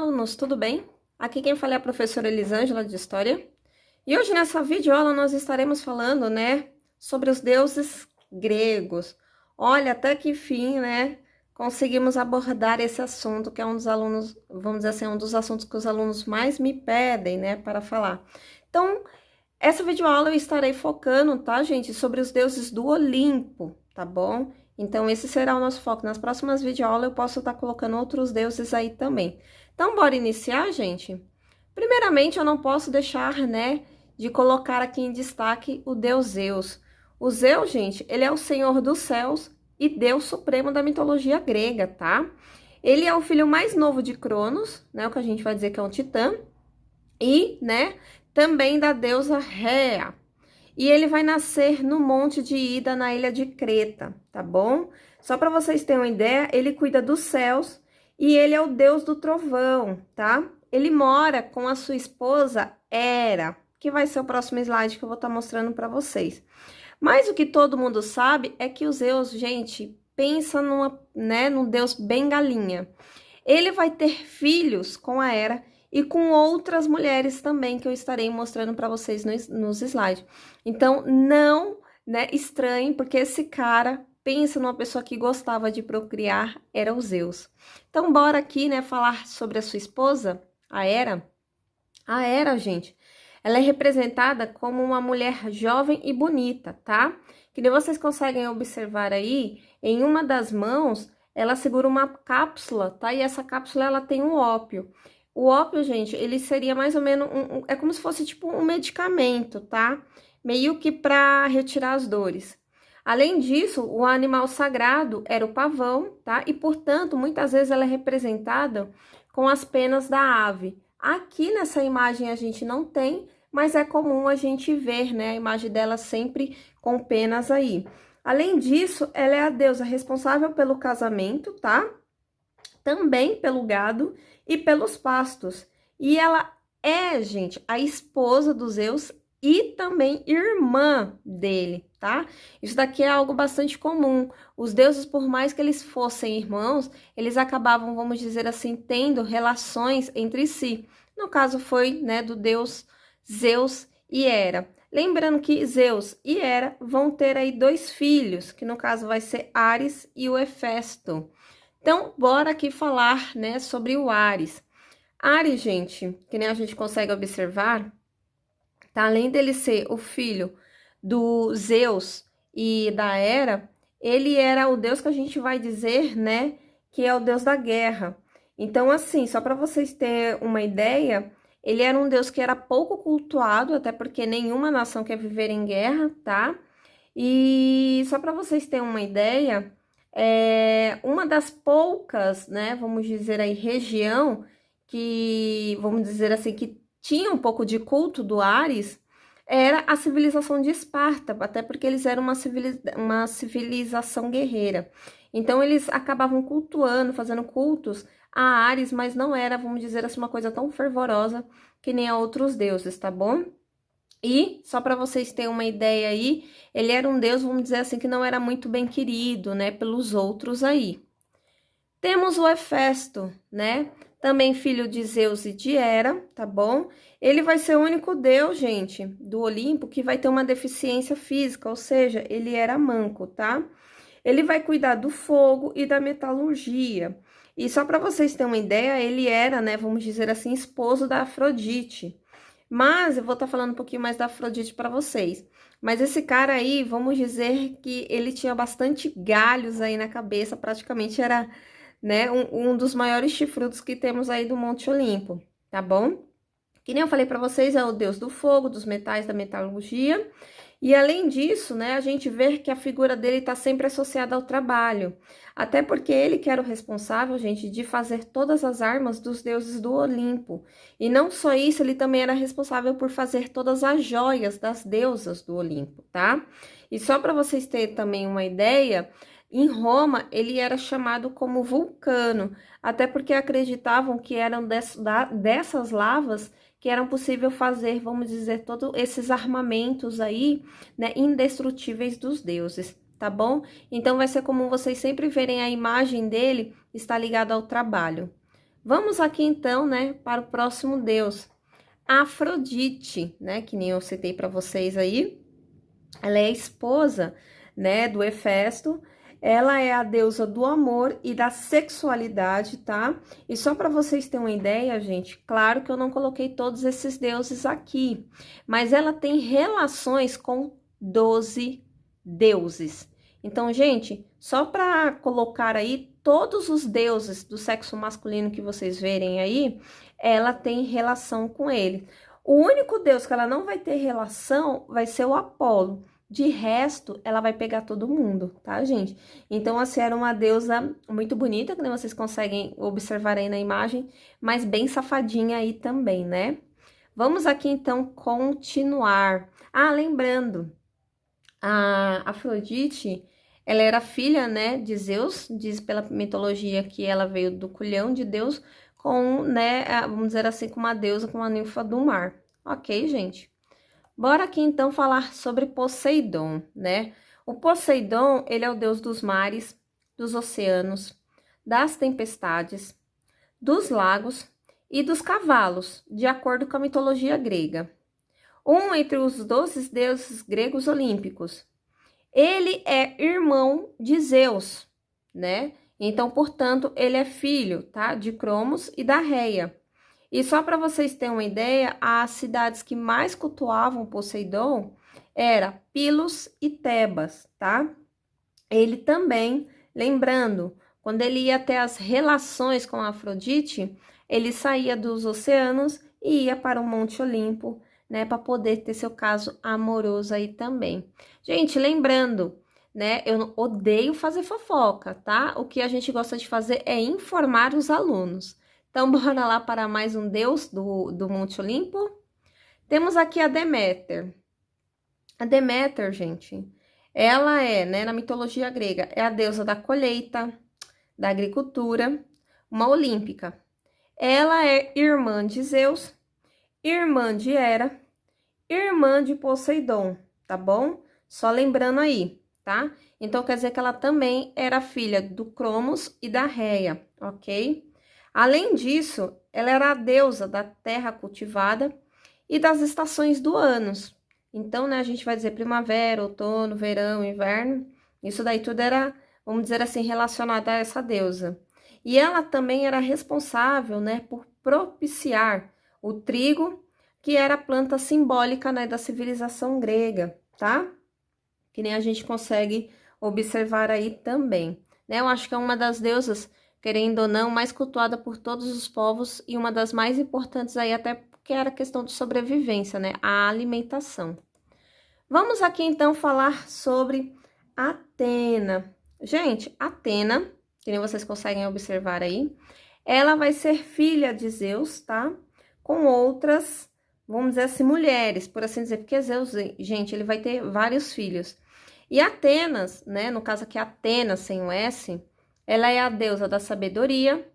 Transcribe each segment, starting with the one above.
alunos, tudo bem? Aqui quem fala é a professora Elisângela de História. E hoje nessa videoaula nós estaremos falando, sobre os deuses gregos. Olha, até que fim, conseguimos abordar esse assunto, que é um dos alunos, vamos dizer assim, um dos assuntos que os alunos mais me pedem, para falar. Então, essa videoaula eu estarei focando, tá, gente, sobre os deuses do Olimpo, tá bom? Então, esse será o nosso foco. Nas próximas videoaulas eu posso estar colocando outros deuses aí também. Então, bora iniciar, gente? Primeiramente, eu não posso deixar, de colocar aqui em destaque o deus Zeus. O Zeus, gente, ele é o senhor dos céus e deus supremo da mitologia grega, tá? Ele é o filho mais novo de Cronos, o que a gente vai dizer que é um titã, e, também da deusa Rhea. E ele vai nascer no Monte de Ida, na ilha de Creta, tá bom? Só para vocês terem uma ideia, ele cuida dos céus e ele é o deus do trovão, tá? Ele mora com a sua esposa Hera, que vai ser o próximo slide que eu vou estar mostrando para vocês. Mas o que todo mundo sabe é que o Zeus, gente, pensa num deus bem galinha. Ele vai ter filhos com a Hera e com outras mulheres também, que eu estarei mostrando para vocês nos slides. Então, não estranhem, porque esse cara, pensa numa pessoa que gostava de procriar, era o Zeus. Então, bora aqui, falar sobre a sua esposa, a Hera. A Hera, gente, ela é representada como uma mulher jovem e bonita, tá? Que nem vocês conseguem observar aí, em uma das mãos, ela segura uma cápsula, tá? E essa cápsula, ela tem um ópio. O ópio, gente, ele seria mais ou menos, é como se fosse tipo um medicamento, tá? Meio que para retirar as dores. Além disso, o animal sagrado era o pavão, tá? E, portanto, muitas vezes ela é representada com as penas da ave. Aqui nessa imagem a gente não tem, mas é comum a gente ver, a imagem dela sempre com penas aí. Além disso, ela é a deusa responsável pelo casamento, tá? Também pelo gado e pelos pastos. E ela é, gente, a esposa dos Zeus e também irmã dele, tá? Isso daqui é algo bastante comum. Os deuses, por mais que eles fossem irmãos, eles acabavam, vamos dizer assim, tendo relações entre si. No caso foi, do deus Zeus e Hera. Lembrando que Zeus e Hera vão ter aí 2 filhos, que no caso vai ser Ares e o Hefesto. Então, bora aqui falar, sobre o Ares. Ares, gente, que nem a gente consegue observar, tá? Além dele ser o filho do Zeus e da Hera, ele era o deus que a gente vai dizer, que é o deus da guerra. Então, assim, só para vocês terem uma ideia, ele era um deus que era pouco cultuado, até porque nenhuma nação quer viver em guerra, tá? E só para vocês terem uma ideia, uma das poucas, vamos dizer aí, região que, vamos dizer assim, que tinha um pouco de culto do Ares, era a civilização de Esparta, até porque eles eram uma civilização guerreira. Então, eles acabavam cultuando, fazendo cultos a Ares, mas não era, vamos dizer assim, uma coisa tão fervorosa que nem a outros deuses, tá bom? E, só para vocês terem uma ideia aí, ele era um deus, vamos dizer assim, que não era muito bem querido, pelos outros aí. Temos o Hefesto, também filho de Zeus e de Hera, tá bom? Ele vai ser o único deus, gente, do Olimpo que vai ter uma deficiência física, ou seja, ele era manco, tá? Ele vai cuidar do fogo e da metalurgia. E só para vocês terem uma ideia, ele era, vamos dizer assim, esposo da Afrodite. Mas eu vou estar falando um pouquinho mais da Afrodite para vocês. Mas esse cara aí, vamos dizer que ele tinha bastante galhos aí na cabeça, praticamente era, um dos maiores chifrudos que temos aí do Monte Olimpo, tá bom? Que nem eu falei para vocês, é o deus do fogo, dos metais, da metalurgia. E além disso, a gente vê que a figura dele está sempre associada ao trabalho. Até porque ele que era o responsável, gente, de fazer todas as armas dos deuses do Olimpo. E não só isso, ele também era responsável por fazer todas as joias das deusas do Olimpo, tá? E só para vocês terem também uma ideia, em Roma ele era chamado como Vulcano, até porque acreditavam que eram dessas lavas que eram possível fazer, vamos dizer, todos esses armamentos aí, indestrutíveis dos deuses, tá bom? Então, vai ser comum vocês sempre verem a imagem dele está ligada ao trabalho. Vamos aqui então, né, para o próximo deus, Afrodite, né, que nem eu citei para vocês aí. Ela é a esposa, né, do Hefesto. Ela é a deusa do amor e da sexualidade, tá? E só para vocês terem uma ideia, gente, claro que eu não coloquei todos esses deuses aqui, mas ela tem relações com 12 deuses. Então, gente, só para colocar aí todos os deuses do sexo masculino que vocês verem aí, ela tem relação com ele. O único deus que ela não vai ter relação vai ser o Apolo. De resto, ela vai pegar todo mundo, tá, gente? Então, assim, era uma deusa muito bonita, que vocês conseguem observar aí na imagem, mas bem safadinha aí também, né? Vamos aqui, então, continuar. Ah, lembrando, a Afrodite, ela era filha, né, de Zeus, diz pela mitologia que ela veio do culhão de Deus, com, né, vamos dizer assim, com uma deusa, com uma ninfa do mar. Ok, gente? Bora aqui então falar sobre Poseidon, né? O Poseidon, ele é o deus dos mares, dos oceanos, das tempestades, dos lagos e dos cavalos, de acordo com a mitologia grega. Um entre os 12 deuses gregos olímpicos. Ele é irmão de Zeus, né? Então, portanto, ele é filho, tá? De Cromos e da Reia. E só para vocês terem uma ideia, as cidades que mais cultuavam Poseidon era Pilos e Tebas, tá? Ele também, lembrando, quando ele ia ter as relações com Afrodite, ele saía dos oceanos e ia para o Monte Olimpo, né, para poder ter seu caso amoroso aí também. Gente, lembrando, né, eu odeio fazer fofoca, tá? O que a gente gosta de fazer é informar os alunos. Então, bora lá para mais um deus do Monte Olimpo. Temos aqui a Deméter. A Deméter, gente, ela é, né, na mitologia grega, é a deusa da colheita, da agricultura, uma olímpica. Ela é irmã de Zeus, irmã de Hera, irmã de Poseidon, tá bom? Só lembrando aí, tá? Então, quer dizer que ela também era filha do Cromos e da Reia, ok? Além disso, ela era a deusa da terra cultivada e das estações do ano. Então, né, a gente vai dizer primavera, outono, verão, inverno. Isso daí tudo era, vamos dizer assim, relacionado a essa deusa. E ela também era responsável, né, por propiciar o trigo, que era a planta simbólica, né, da civilização grega, tá? Que nem a gente consegue observar aí também, né? Eu acho que é uma das deusas, querendo ou não, mais cultuada por todos os povos e uma das mais importantes aí, até porque era questão de sobrevivência, né? A alimentação. Vamos aqui então falar sobre Atena. Gente, Atena, que nem vocês conseguem observar aí, ela vai ser filha de Zeus, tá? Com outras, vamos dizer assim, mulheres, por assim dizer, porque Zeus, gente, ele vai ter vários filhos. E Atenas, né, no caso aqui Atenas sem o S, ela é a deusa da sabedoria,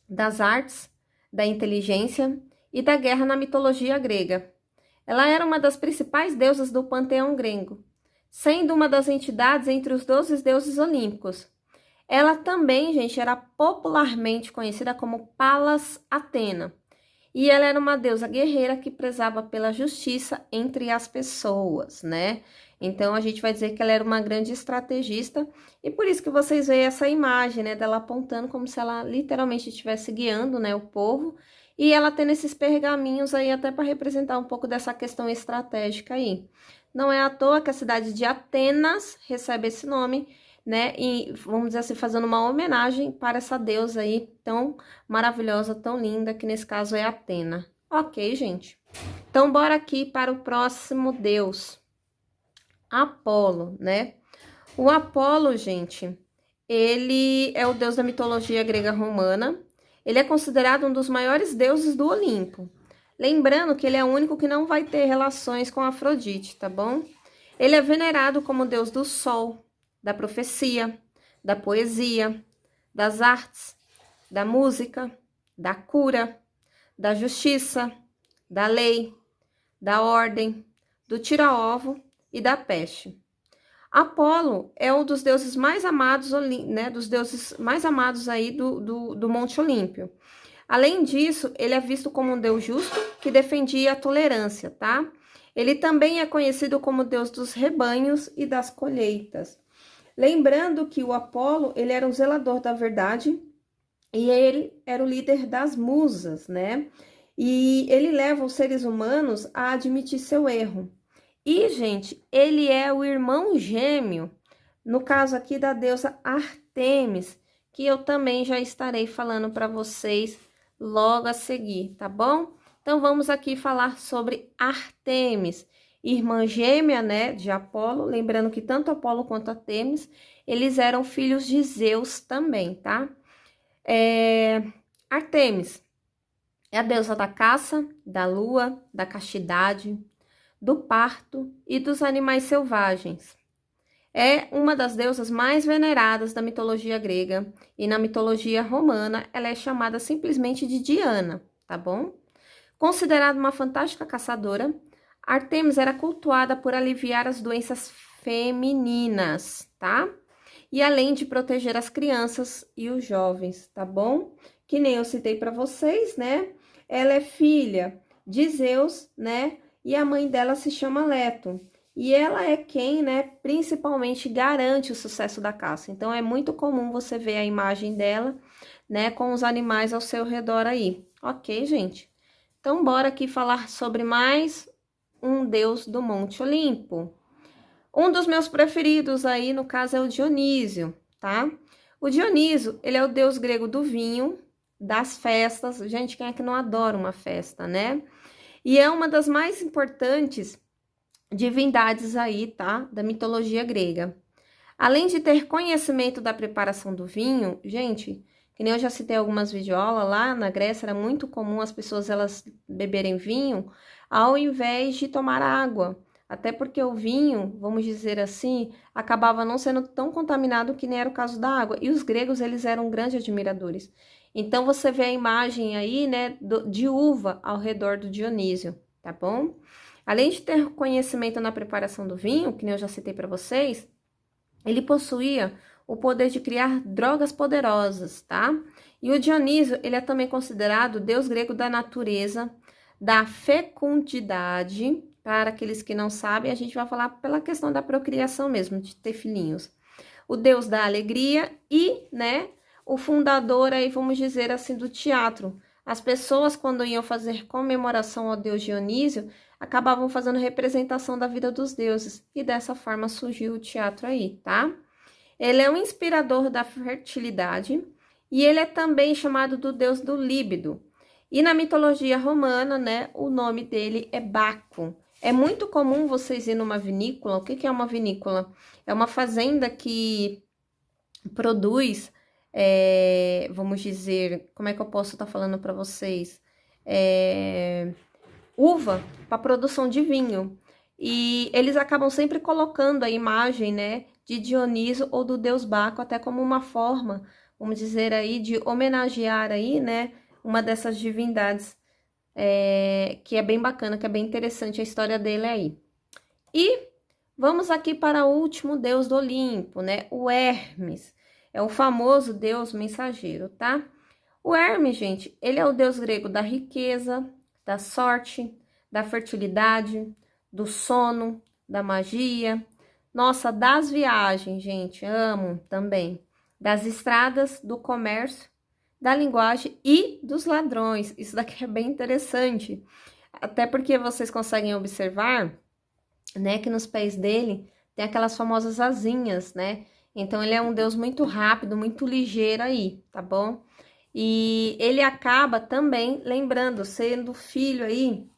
das artes, da inteligência e da guerra na mitologia grega. Ela era uma das principais deusas do panteão grego, sendo uma das entidades entre os 12 deuses olímpicos. Ela também, gente, era popularmente conhecida como Palas Atena. E ela era uma deusa guerreira que prezava pela justiça entre as pessoas, né? Então, a gente vai dizer que ela era uma grande estrategista. E por isso que vocês veem essa imagem, né? Dela apontando como se ela literalmente estivesse guiando, né? O povo. E ela tendo esses pergaminhos aí até para representar um pouco dessa questão estratégica aí. Não é à toa que a cidade de Atenas recebe esse nome, né? E vamos dizer assim, fazendo uma homenagem para essa deusa aí tão maravilhosa, tão linda, que nesse caso é Atena. Ok, gente? Então, bora aqui para o próximo deus, Apolo, né? O Apolo, gente, ele é o deus da mitologia grega romana. Ele é considerado um dos maiores deuses do Olimpo. Lembrando que ele é o único que não vai ter relações com Afrodite, tá bom? Ele é venerado como deus do sol, da profecia, da poesia, das artes, da música, da cura, da justiça, da lei, da ordem, do tira-ovo e da peste. Apolo é um dos deuses mais amados, né, dos deuses mais amados aí do Monte Olímpio. Além disso, ele é visto como um deus justo que defendia a tolerância, tá? Ele também é conhecido como deus dos rebanhos e das colheitas. Lembrando que o Apolo, ele era o zelador da verdade e ele era o líder das musas, né? E ele leva os seres humanos a admitir seu erro. E, gente, ele é o irmão gêmeo, no caso aqui da deusa Ártemis, que eu também já estarei falando para vocês logo a seguir, tá bom? Então, vamos aqui falar sobre Ártemis, irmã gêmea, né, de Apolo. Lembrando que tanto Apolo quanto Ártemis, eles eram filhos de Zeus também, tá? Ártemis é a deusa da caça, da lua, da castidade, do parto e dos animais selvagens. É uma das deusas mais veneradas da mitologia grega e na mitologia romana ela é chamada simplesmente de Diana, tá bom? Considerada uma fantástica caçadora, Ártemis era cultuada por aliviar as doenças femininas, tá? E além de proteger as crianças e os jovens, tá bom? Que nem eu citei para vocês, né? Ela é filha de Zeus, né? E a mãe dela se chama Leto. E ela é quem, né, principalmente garante o sucesso da caça. Então, é muito comum você ver a imagem dela, né, com os animais ao seu redor aí. Ok, gente? Então, bora aqui falar sobre mais um deus do Monte Olimpo. Um dos meus preferidos aí, no caso, é o Dionísio, tá? O Dionísio, ele é o deus grego do vinho, das festas. Gente, quem é que não adora uma festa, né? E é uma das mais importantes divindades aí, tá? Da mitologia grega. Além de ter conhecimento da preparação do vinho, gente, que nem eu já citei algumas videoaulas, lá na Grécia era muito comum as pessoas elas beberem vinho ao invés de tomar água. Até porque o vinho, vamos dizer assim, acabava não sendo tão contaminado que nem era o caso da água. E os gregos, eles eram grandes admiradores. Então, você vê a imagem aí, né, de uva ao redor do Dionísio, tá bom? Além de ter conhecimento na preparação do vinho, que nem eu já citei para vocês, ele possuía o poder de criar drogas poderosas, tá? E o Dionísio, ele é também considerado o deus grego da natureza, da fecundidade. Para aqueles que não sabem, a gente vai falar pela questão da procriação mesmo, de ter filhinhos. O deus da alegria e, né, o fundador aí, vamos dizer assim, do teatro. As pessoas, quando iam fazer comemoração ao deus Dionísio, acabavam fazendo representação da vida dos deuses. E dessa forma surgiu o teatro aí, tá? Ele é um inspirador da fertilidade e ele é também chamado do deus do líbido. E na mitologia romana, né, o nome dele é Baco. É muito comum vocês ir numa vinícola. O que é uma vinícola? É uma fazenda que produz, vamos dizer, como é que eu posso estar falando para vocês? Uva para produção de vinho. E eles acabam sempre colocando a imagem, né, de Dioniso ou do deus Baco, até como uma forma, vamos dizer aí, de homenagear aí, né, uma dessas divindades. Que é bem bacana, que é bem interessante a história dele aí. E vamos aqui para o último deus do Olimpo, né? O Hermes. É o famoso deus mensageiro, tá? O Hermes, gente, ele é o deus grego da riqueza, da sorte, da fertilidade, do sono, da magia. Nossa, das viagens, gente, amo também. Das estradas, do comércio, da linguagem e dos ladrões. Isso daqui é bem interessante. Até porque vocês conseguem observar, né, que nos pés dele tem aquelas famosas asinhas, né? Então, ele é um deus muito rápido, muito ligeiro aí, tá bom? E ele acaba também, lembrando, sendo filho aí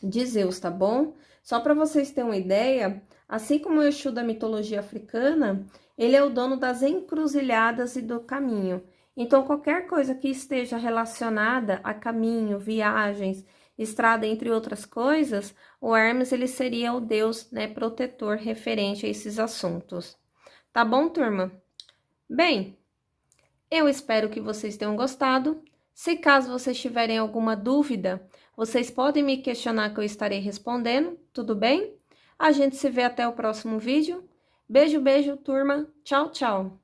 de Zeus, tá bom? Só para vocês terem uma ideia, assim como o Exu da mitologia africana, ele é o dono das encruzilhadas e do caminho. Então, qualquer coisa que esteja relacionada a caminho, viagens, estrada, entre outras coisas, o Hermes, ele seria o deus, né, protetor referente a esses assuntos. Tá bom, turma? Bem, eu espero que vocês tenham gostado. Se caso vocês tiverem alguma dúvida, vocês podem me questionar que eu estarei respondendo, tudo bem? A gente se vê até o próximo vídeo. Beijo, beijo, turma. Tchau, tchau.